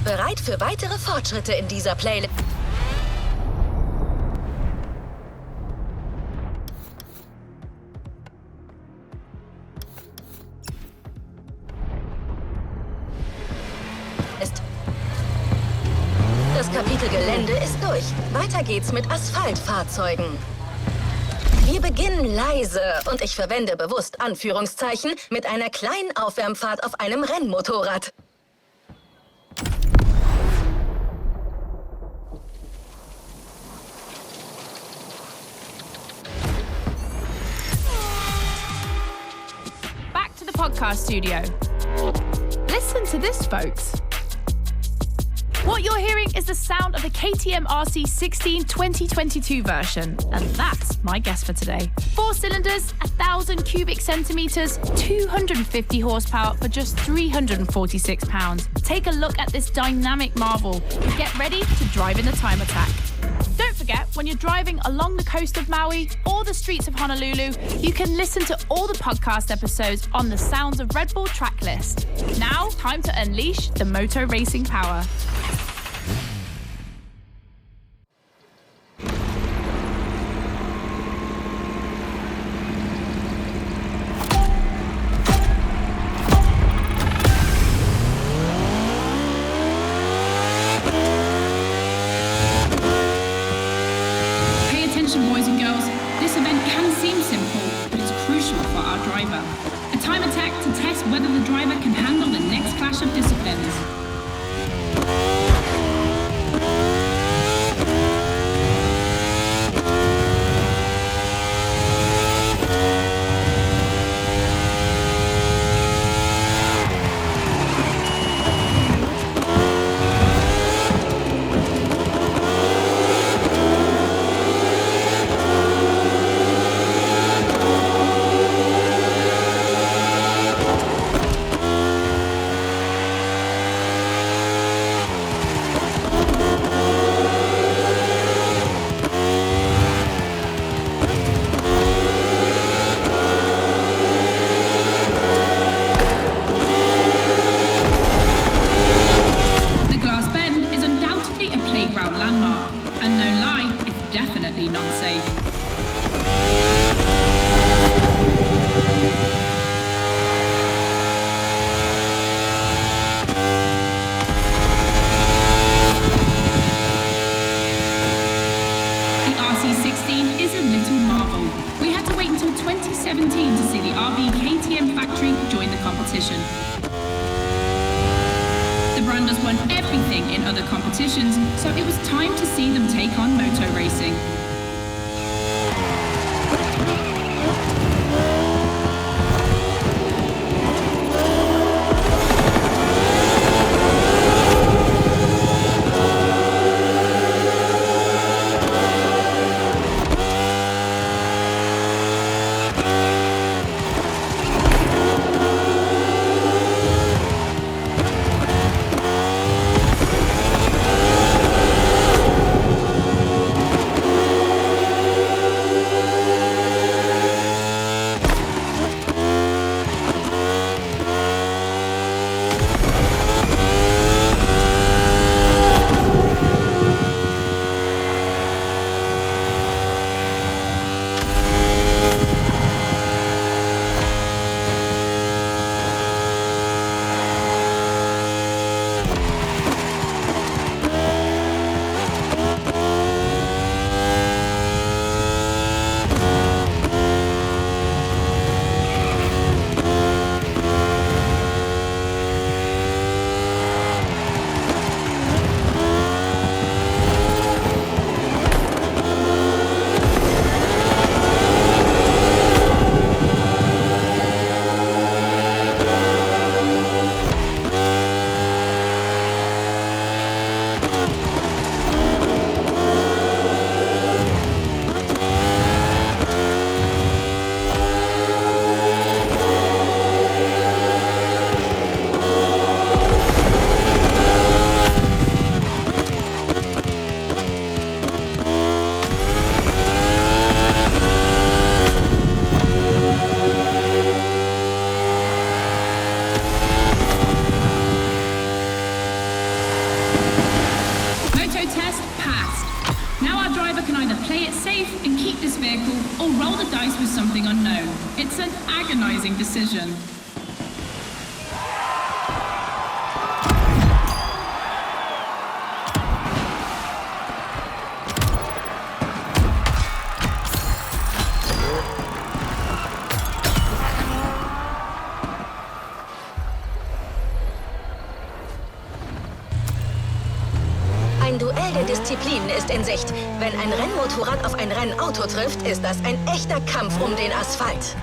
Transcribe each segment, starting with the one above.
Bereit für weitere Fortschritte in dieser Playlist? Das Kapitel Gelände ist durch. Weiter geht's mit Asphaltfahrzeugen. Wir beginnen leise und ich verwende bewusst Anführungszeichen mit einer kleinen Aufwärmfahrt auf einem Rennmotorrad. Back to the podcast studio. Listen to this, folks. What you're hearing is the sound of the KTM RC 16 2022 version, and that's my guest for today. 4 cylinders, 1,000 cubic centimeters, 250 horsepower for just 346 pounds. Take a look at this dynamic marvel and get ready to drive in the time attack. Don't forget, when you're driving along the coast of Maui or the streets of Honolulu, you can listen to all the podcast episodes on the Sounds of Red Bull track list. Now, time to unleash the moto racing power. Boys and girls, this event can seem simple, but it's crucial for our driver. A time attack to test whether the driver can handle the next clash of disciplines. So it was time to see them take on moto racing. driver can either play it safe and keep this vehicle or roll the dice with something unknown. It's an agonizing decision. Ein Duell der Disziplinen ist in Sicht. Wenn ein Rennmotorrad auf ein Rennauto trifft, ist das ein echter Kampf um den Asphalt.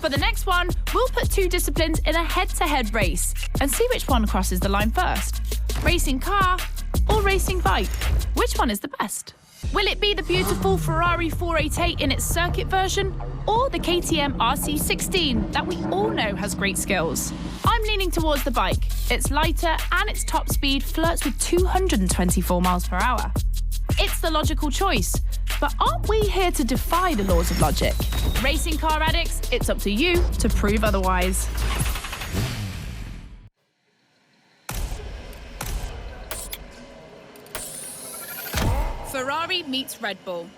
For the next one, we'll put two disciplines in a head-to-head race and see which one crosses the line first. Racing car or racing bike? Which one is the best? Will it be the beautiful Ferrari 488 in its circuit version or the KTM RC16 that we all know has great skills? I'm leaning towards the bike. It's lighter and its top speed flirts with 224 miles per hour. It's the logical choice, but aren't we here to defy the laws of logic? Racing car addicts, it's up to you to prove otherwise. Ferrari meets Red Bull.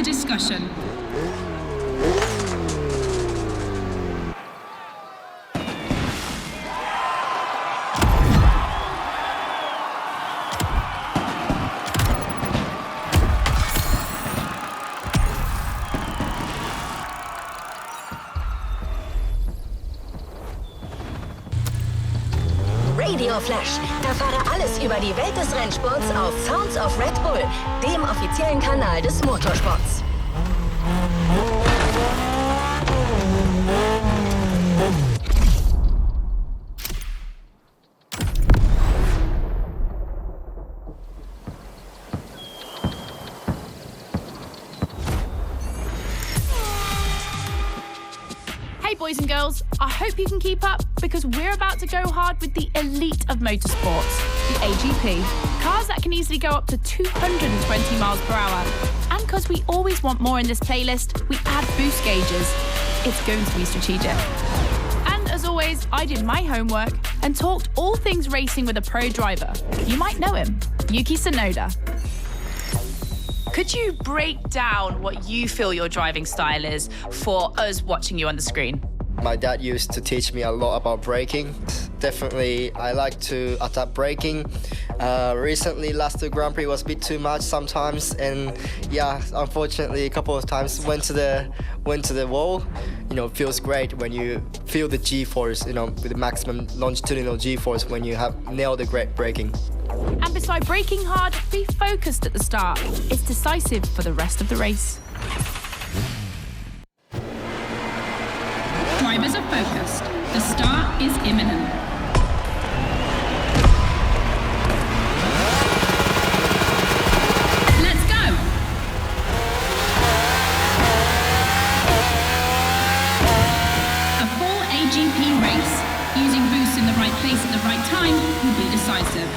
discussion. Radio Flash. Erfahre alles über die Welt des Rennsports auf Sounds of Red Bull, dem offiziellen Kanal des Motorsports. boys and girls. I hope you can keep up because we're about to go hard with the elite of motorsports, the AGP. Cars that can easily go up to 220 miles per hour. And because we always want more in this playlist, we add boost gauges. It's going to be strategic. And as always, I did my homework and talked all things racing with a pro driver. You might know him, Yuki Tsunoda. Could you break down what you feel your driving style is for us watching you on the screen? My dad used to teach me a lot about braking. Definitely, I like to adapt braking. Recently, last two Grand Prix was a bit too much sometimes, and yeah, unfortunately, a couple of times went to the wall. You know, it feels great when you feel the G-force. You know, with the maximum longitudinal G-force when you have nailed the great braking. And beside braking hard, be focused at the start. It's decisive for the rest of the race. Drivers are focused. The start is imminent. Let's go! A full AGP race, using boosts in the right place at the right time, will be decisive.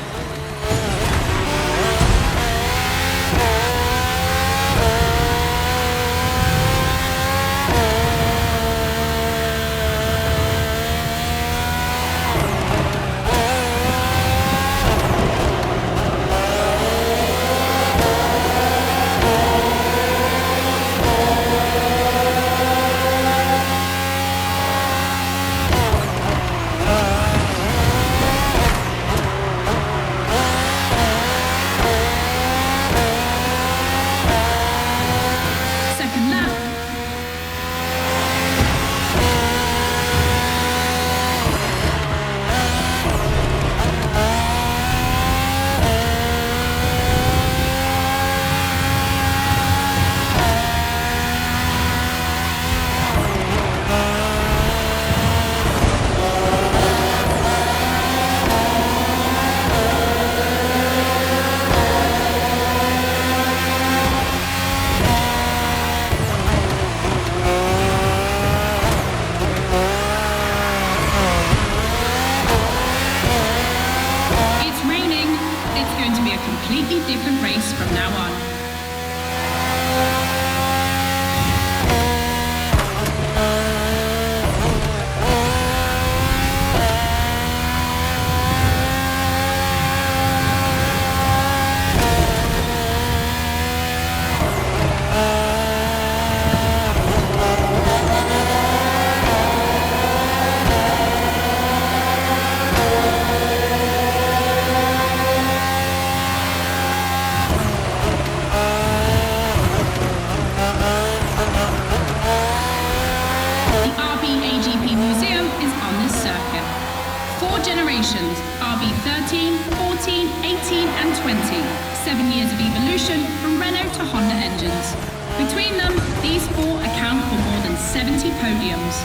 RB13, 14, 18 and 20. 7 years of evolution from Renault to Honda engines. Between them, these four account for more than 70 podiums.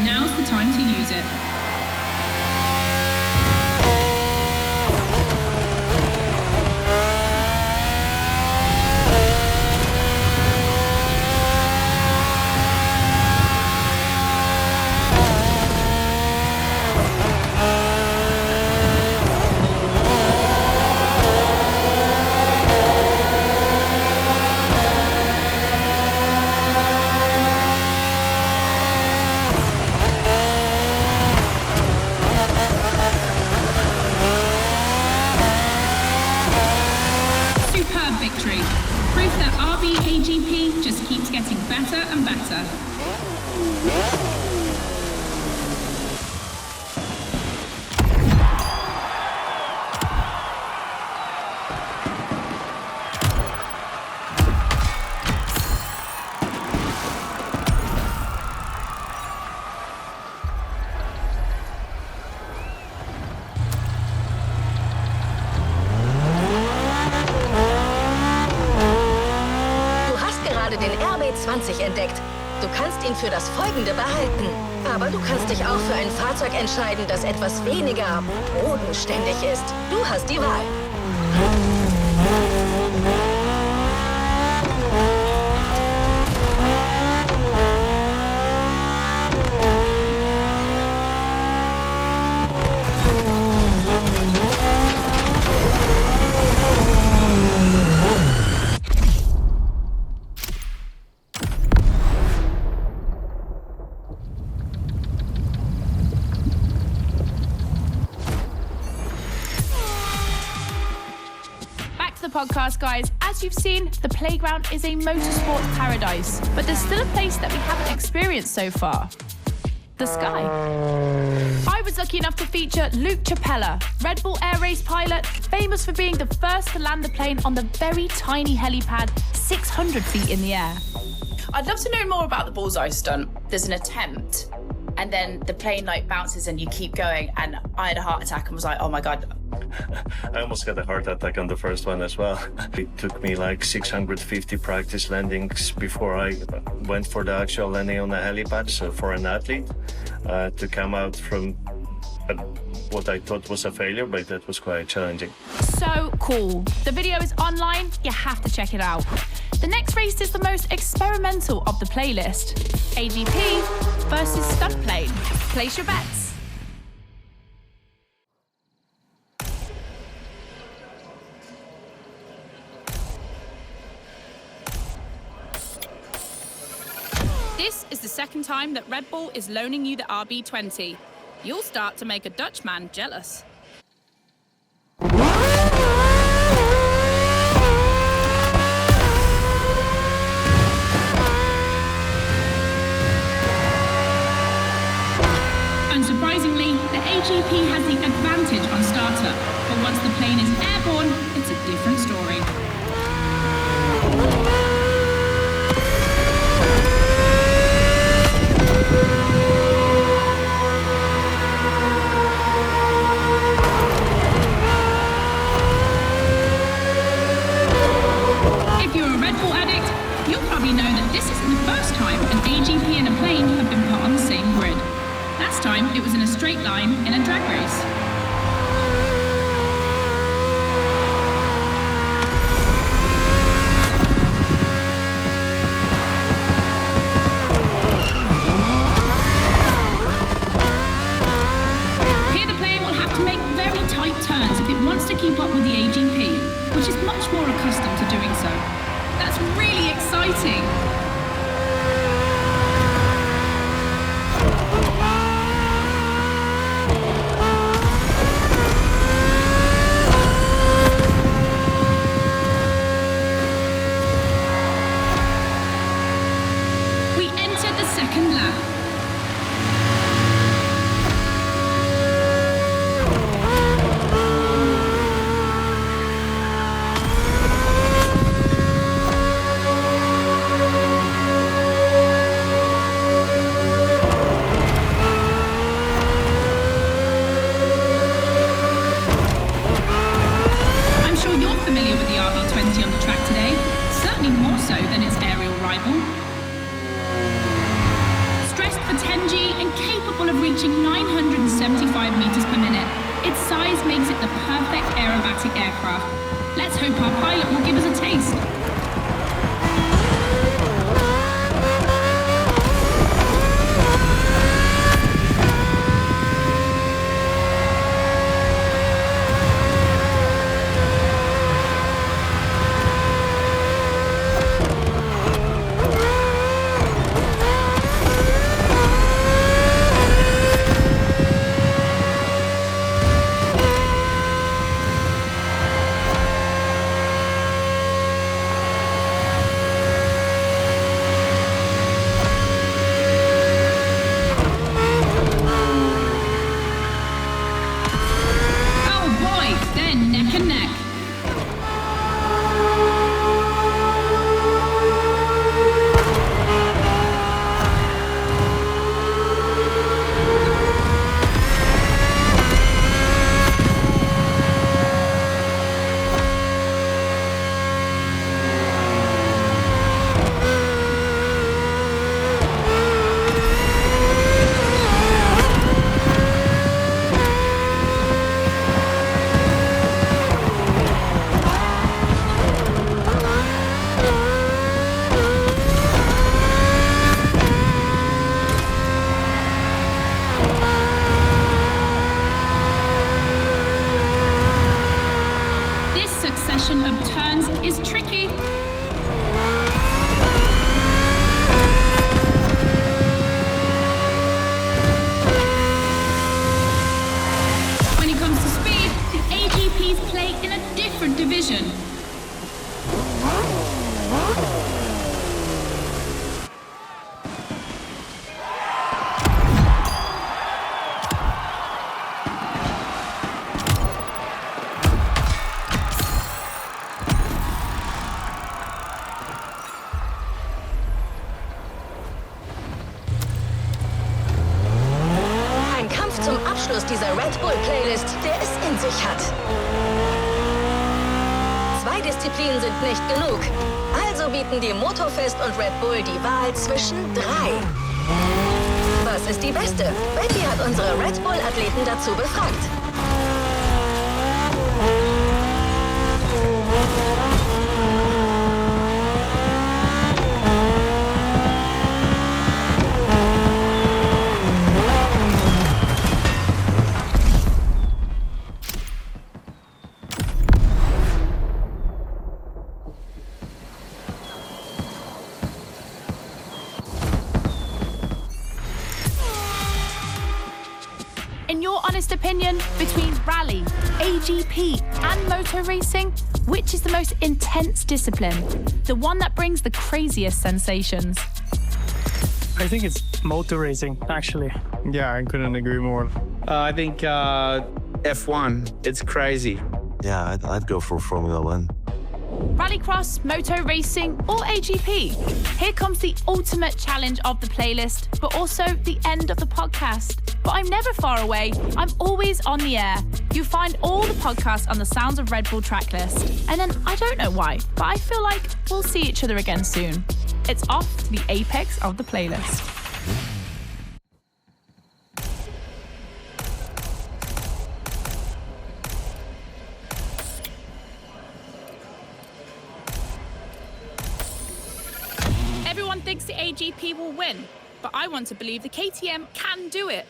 Now's the time to use it. Proof that RB AGP just keeps getting better and better. 20 entdeckt. Du kannst ihn für das Folgende behalten. Aber du kannst dich auch für ein Fahrzeug entscheiden, das etwas weniger bodenständig ist. Du hast die Wahl. Podcast, guys. As you've seen, the playground is a motorsport paradise, but there's still a place that we haven't experienced so far. The sky. I was lucky enough to feature Luke Chapella, Red Bull Air Race pilot, famous for being the first to land the plane on the very tiny helipad 600 feet in the air. I'd love to know more about the bullseye stunt. There's an attempt, and then the plane like bounces and you keep going, and I had a heart attack and was like, oh my God. I almost had a heart attack on the first one as well. It took me like 650 practice landings before I went for the actual landing on the helipad. So for an athlete to come out from what I thought was a failure, but that was quite challenging. So cool. The video is online. You have to check it out. The next race is the most experimental of the playlist. AGP versus stunt plane. Place your bets. This is the second time that Red Bull is loaning you the RB20. You'll start to make a Dutch man jealous. Unsurprisingly, the AGP has the advantage on starter, but once the plane is airborne, it's a different story. If you're a Red Bull addict, you'll probably know that this isn't the first time an AGP and a plane have been put on the same grid. Last time, it was in a straight line in a drag race. Here the plane will have to make very tight turns if it wants to keep up with the AGP, which is much more accustomed to doing so. That's really exciting. We entered the second lap. I'm sure you're familiar with the RB20 on the track today, certainly more so than its aerial rival. Stressed for 10G and capable of reaching 975 meters per minute, its size makes it the perfect aerobatic aircraft. Let's hope our pilot will give us a taste. combination of turns is tricky. When it comes to speed, the AGPs play in a different division. Ein Kampf zum Abschluss dieser Red Bull Playlist, der es in sich hat. 2 Disziplinen sind nicht genug. Also bieten die MOTORFEST und Red Bull die Wahl zwischen 3. Was ist die beste? Betty hat unsere Red Bull Athleten dazu befragt. In your honest opinion, between rally, AGP, and motor racing, which is the most intense discipline? The one that brings the craziest sensations? I think it's motor racing, actually. Yeah, I couldn't agree more. I think F1. It's crazy. Yeah, I'd go for Formula One. Rallycross, motor racing, or AGP? Here comes the ultimate challenge of the playlist, but also the end of the podcast. But I'm never far away. I'm always on the air. You find all the podcasts on the Sounds of Red Bull tracklist. And then I don't know why, but I feel like we'll see each other again soon. It's off to the apex of the playlist. Everyone thinks the AGP will win, but I want to believe the KTM can do it.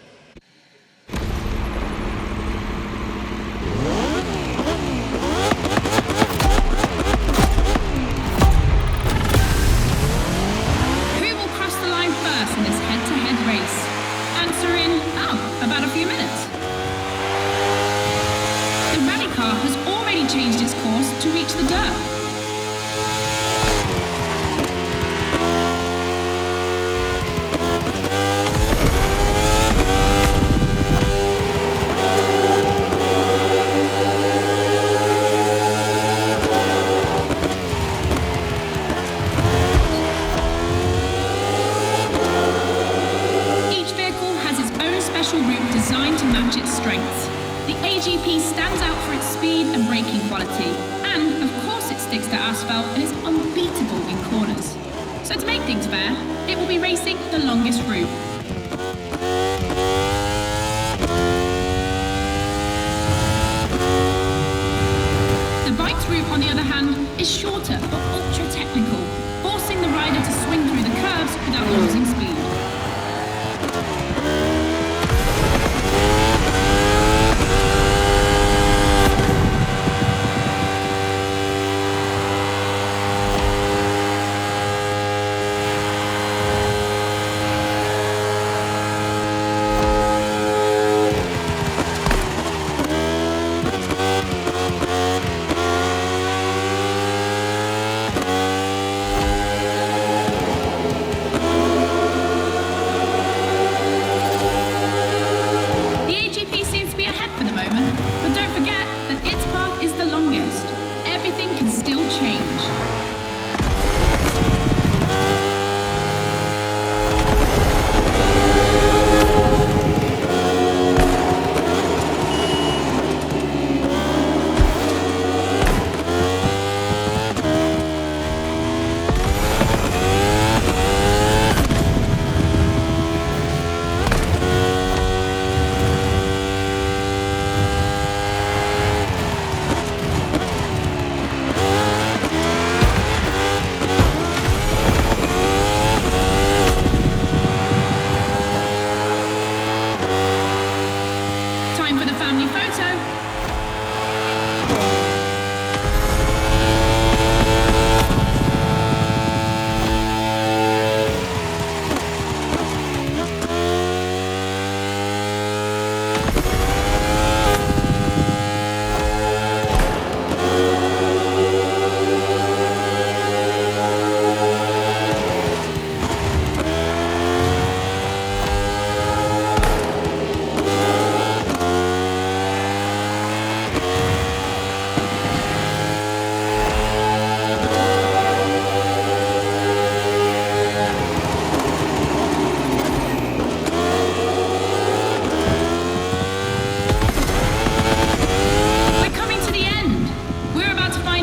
Who will cross the line first in this head-to-head race? Answer in, about a few minutes. The rally car has already changed its course to reach the dirt. Designed to match its strengths. The AGP stands out for its speed and braking quality, and of course it sticks to asphalt and is unbeatable in corners. So to make things fair, it will be racing the longest route. The bike's route, on the other hand, is shorter but ultra-technical, forcing the rider to swing through the curves without losing speed.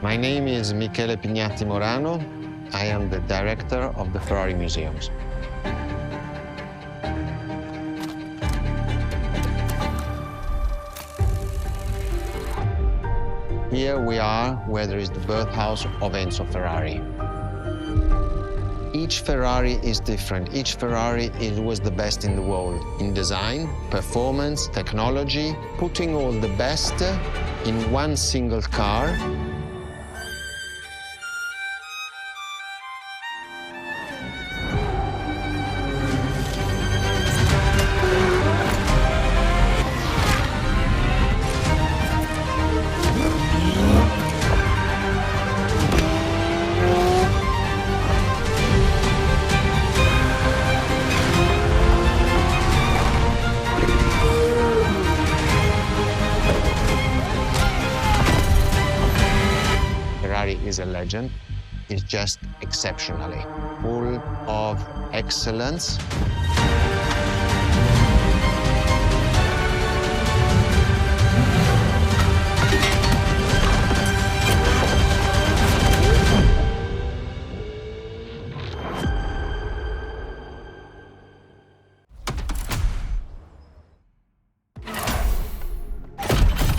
My name is Michele Pignatti Morano. I am the director of the Ferrari Museums. Here we are where there is the birthhouse of Enzo Ferrari. Each Ferrari is different. Each Ferrari was the best in the world in design, performance, technology, putting all the best in one single car. Is a legend, is just exceptionally full of excellence.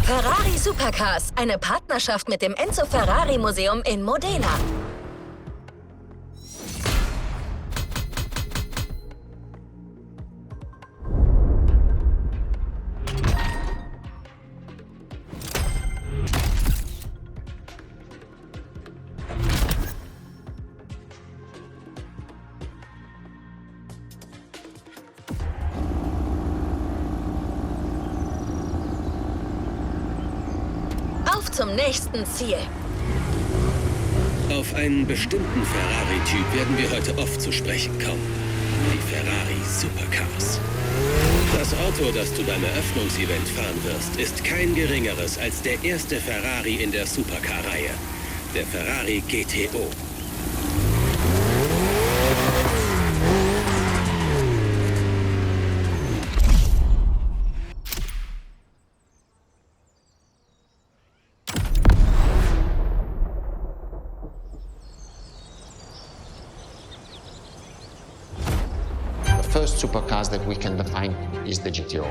Ferrari Supercars, eine Partnerschaft mit dem Enzo Ferrari Museum in Modena. Auf zum nächsten Ziel. Auf einen bestimmten Ferrari-Typ werden wir heute oft zu sprechen kommen. Die Ferrari Supercars. Das Auto, das du beim Eröffnungsevent fahren wirst, ist kein geringeres als der erste Ferrari in der Supercar-Reihe. Der Ferrari GTO. First supercars that we can define is the GTO.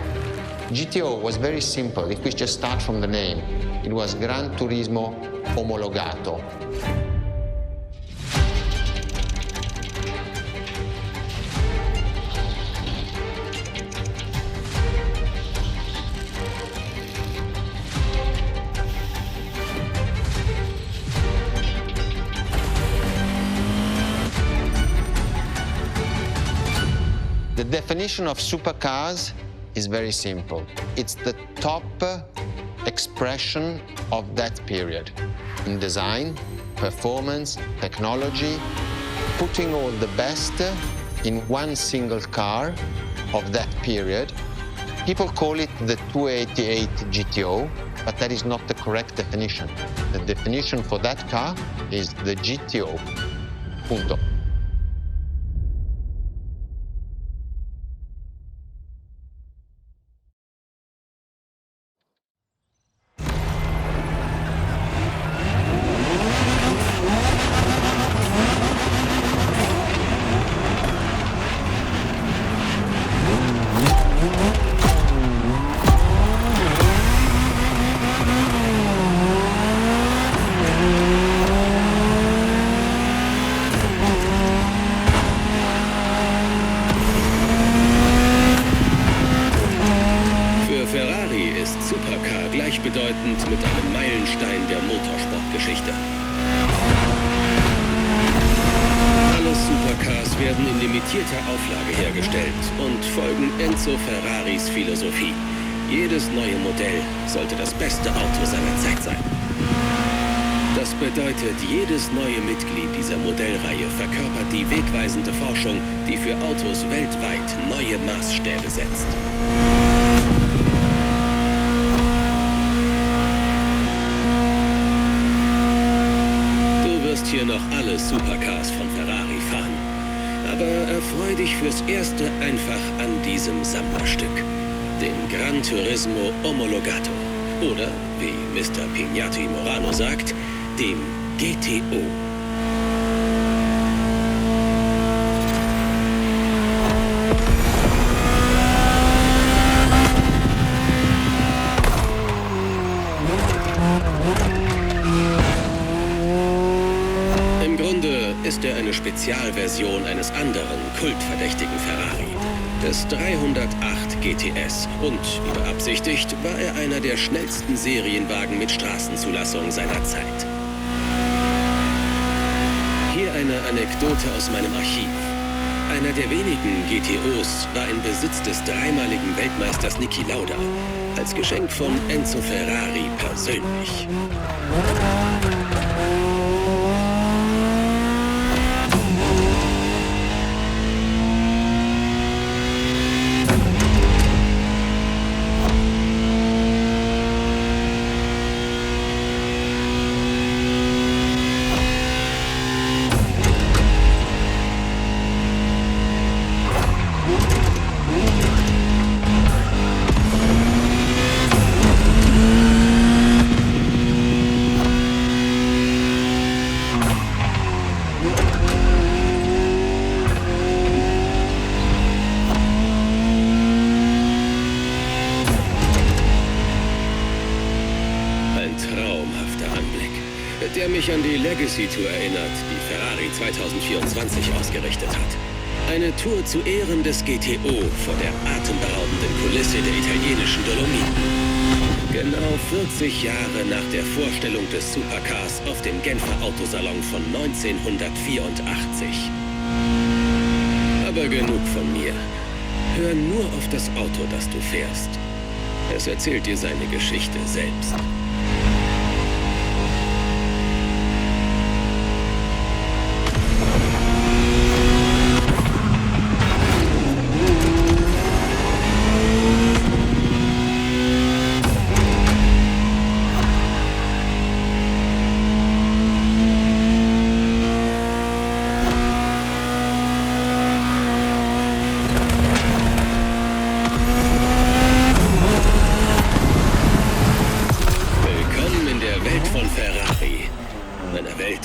GTO was very simple. If we just start from the name, it was Gran Turismo Omologato. The definition of supercars is very simple. It's the top expression of that period in design, performance, technology, putting all the best in one single car of that period. People call it the 288 GTO, but that is not the correct definition. The definition for that car is the GTO. Punto. Gleichbedeutend mit einem Meilenstein der Motorsportgeschichte. Alle Supercars werden in limitierter Auflage hergestellt und folgen Enzo Ferraris Philosophie. Jedes neue Modell sollte das beste Auto seiner Zeit sein. Das bedeutet, jedes neue Mitglied dieser Modellreihe verkörpert die wegweisende Forschung, die für Autos weltweit neue Maßstäbe setzt. Hier noch alle Supercars von Ferrari fahren. Aber erfreu dich fürs Erste einfach an diesem Sammlerstück. Den Gran Turismo Omologato. Oder, wie Mr. Pignatti Morano sagt, dem GTO. Im Grunde ist er eine Spezialversion eines anderen kultverdächtigen Ferrari, des 308 GTS. Und, wie beabsichtigt, war er einer der schnellsten Serienwagen mit Straßenzulassung seiner Zeit. Hier eine Anekdote aus meinem Archiv. Einer der wenigen GTOs war in Besitz des dreimaligen Weltmeisters Niki Lauda, als Geschenk von Enzo Ferrari persönlich. Der mich an die Legacy Tour erinnert, die Ferrari 2024 ausgerichtet hat. Eine Tour zu Ehren des GTO vor der atemberaubenden Kulisse der italienischen Dolomiten. Genau 40 Jahre nach der Vorstellung des Supercars auf dem Genfer Autosalon von 1984. Aber genug von mir. Hör nur auf das Auto, das du fährst. Es erzählt dir seine Geschichte selbst.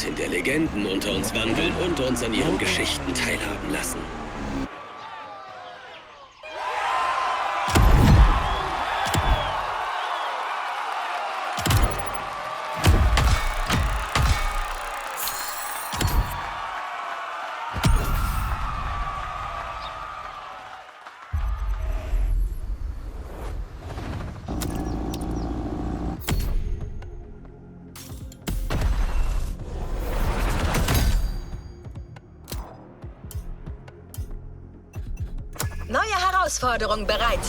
In der Legenden unter uns wandeln und uns an ihren Geschichten teilhaben lassen. Neue Herausforderung bereit.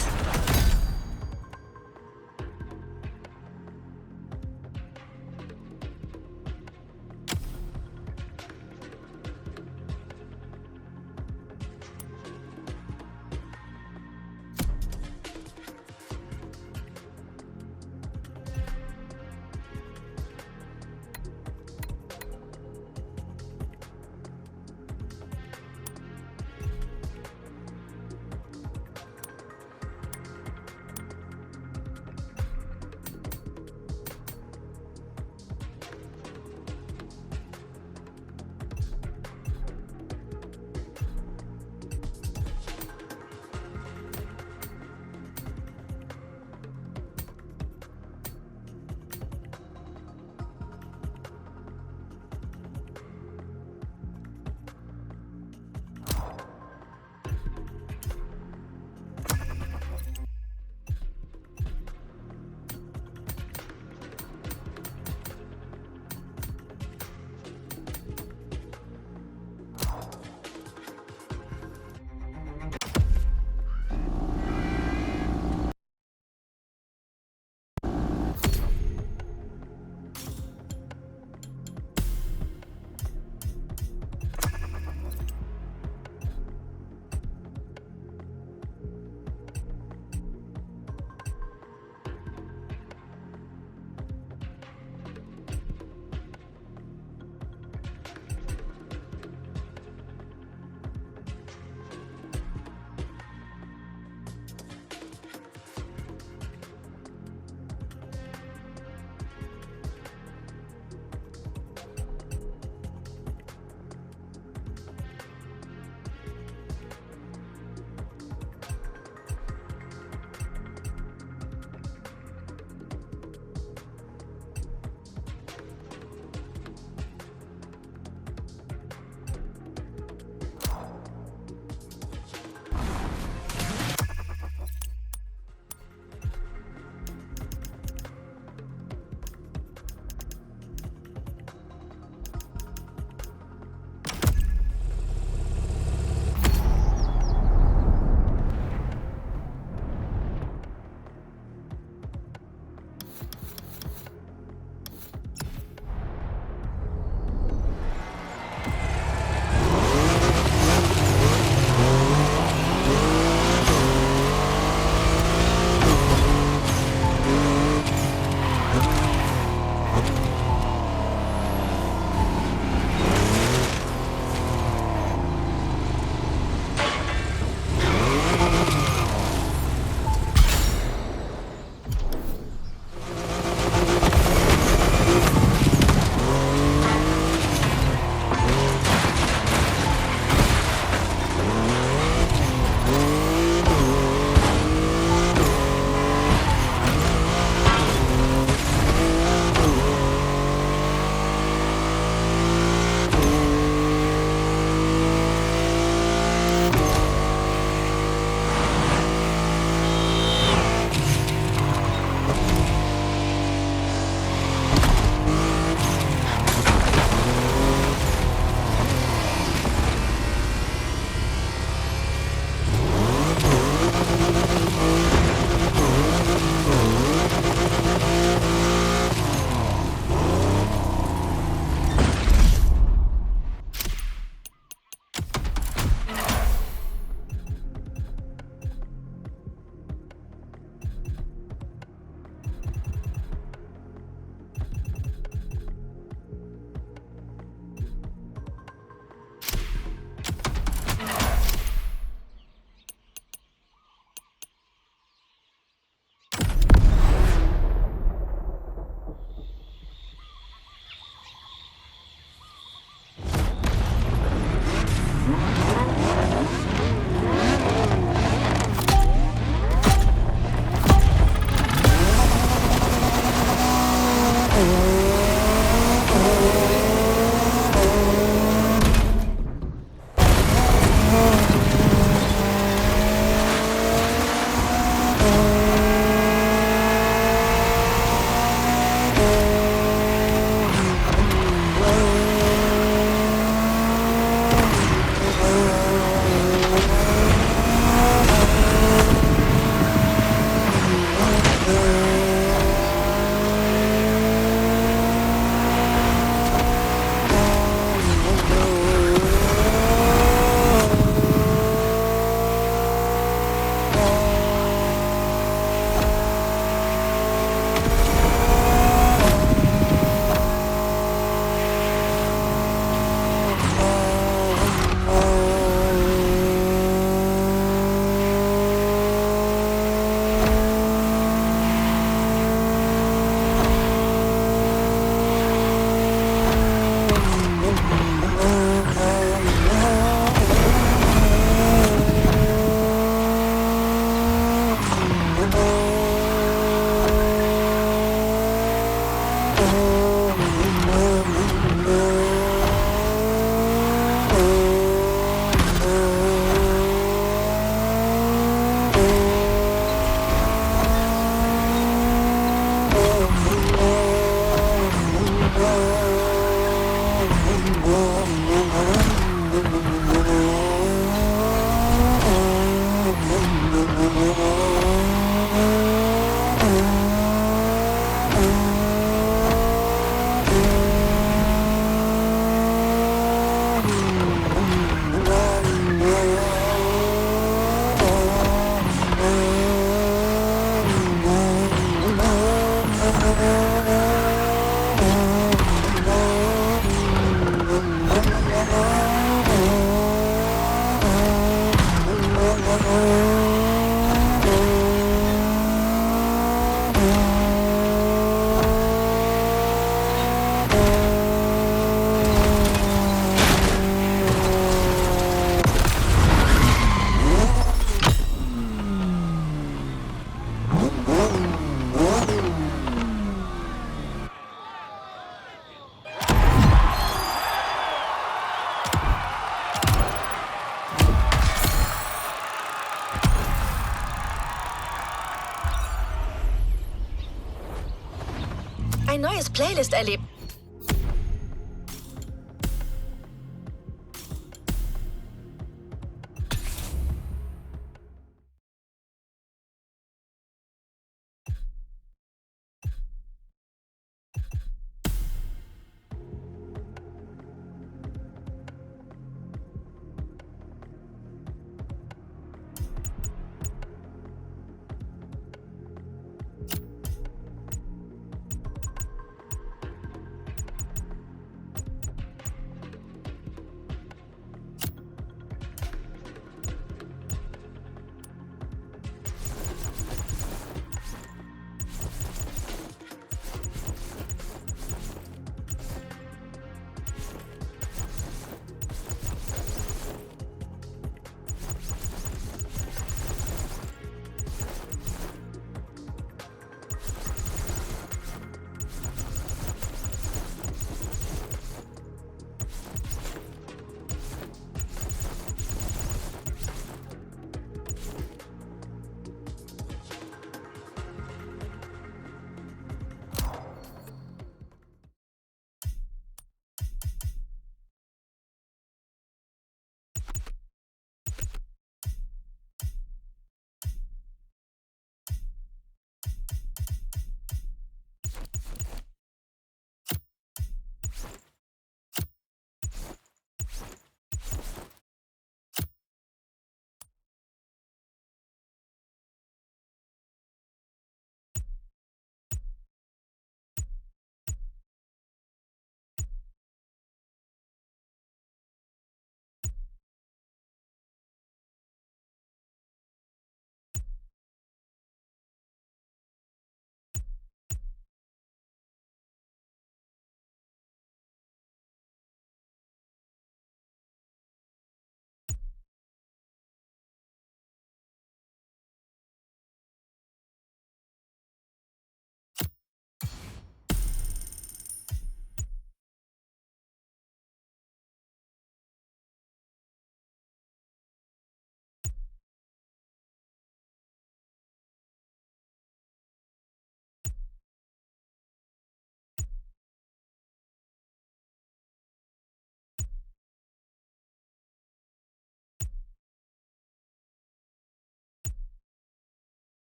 Ein neues Playlist-Erlebnis.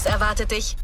erwartet dich.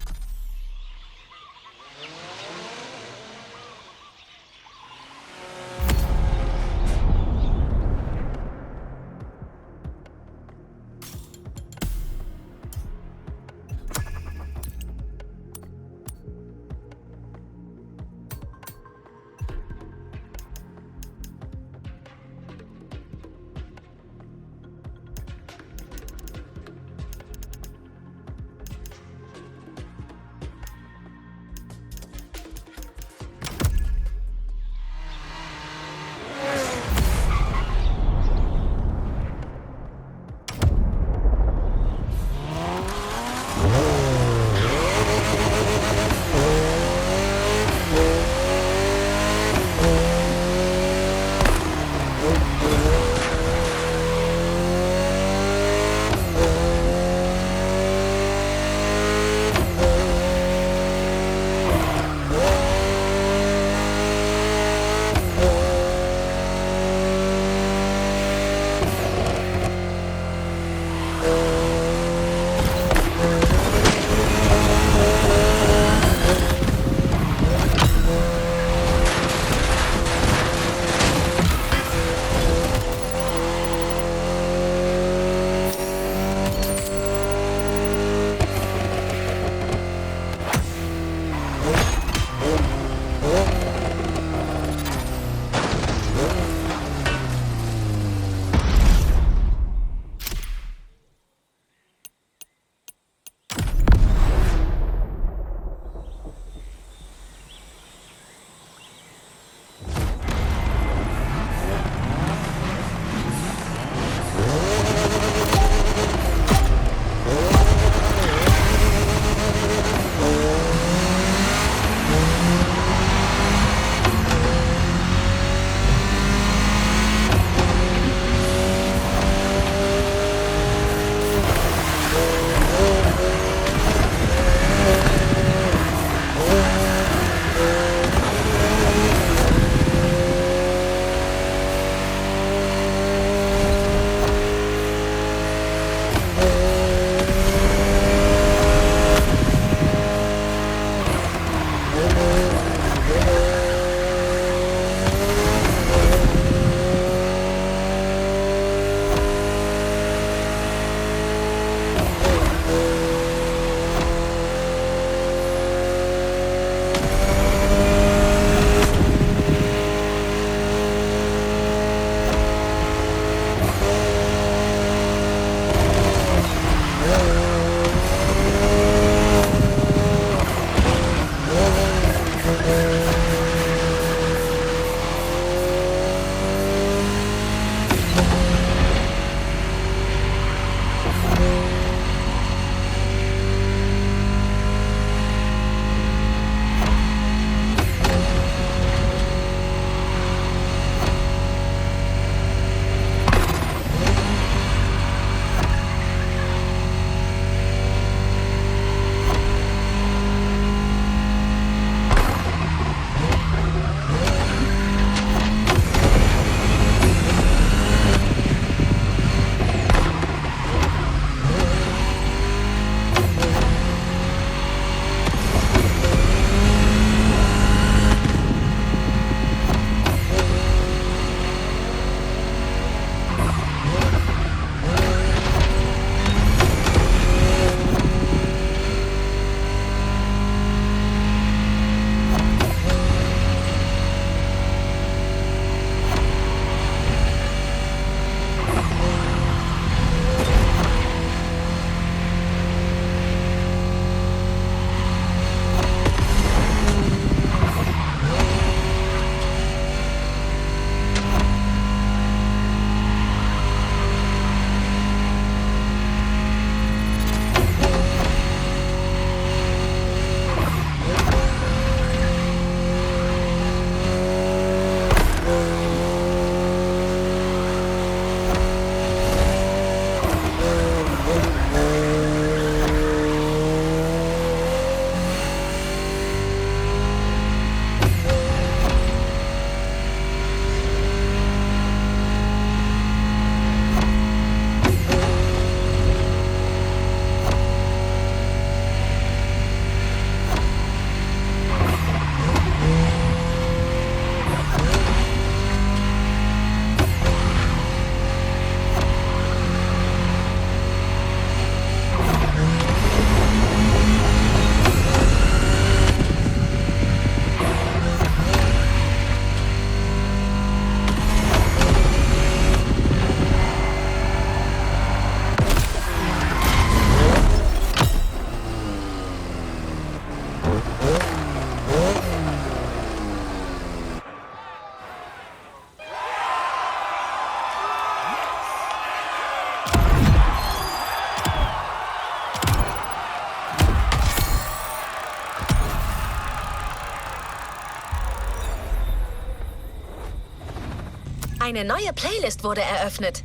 Eine neue Playlist wurde eröffnet.